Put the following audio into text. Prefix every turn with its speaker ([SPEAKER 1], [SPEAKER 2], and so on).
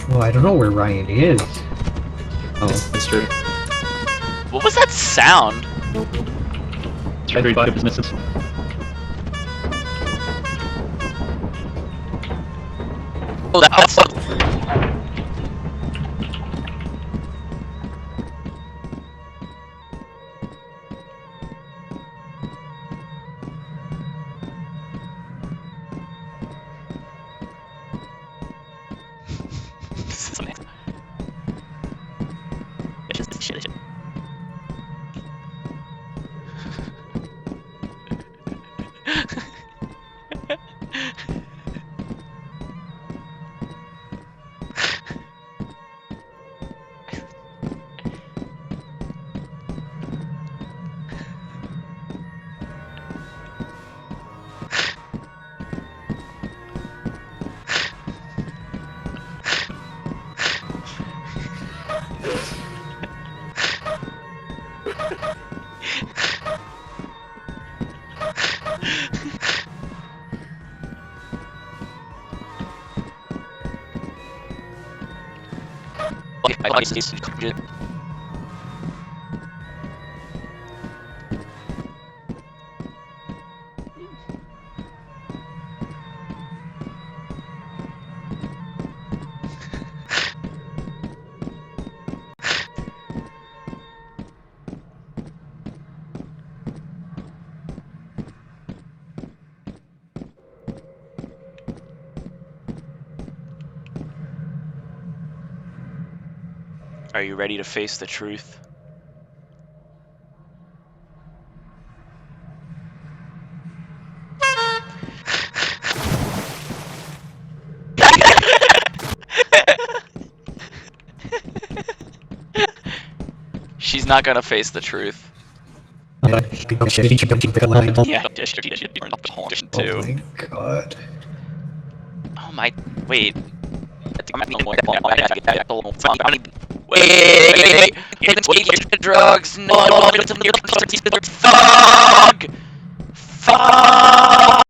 [SPEAKER 1] Well, I don't know where Ryan is. Oh, that's true.
[SPEAKER 2] What was that sound?
[SPEAKER 1] Try 3 body businesses.
[SPEAKER 2] Oh, that's... This is amazing. Shit. Are you ready to face the truth? She's not gonna face the truth.
[SPEAKER 1] Yeah,
[SPEAKER 2] Yeah, too.
[SPEAKER 1] oh my god.
[SPEAKER 2] Oh my, wait. Wait, drugs, no, fuck! Fuck!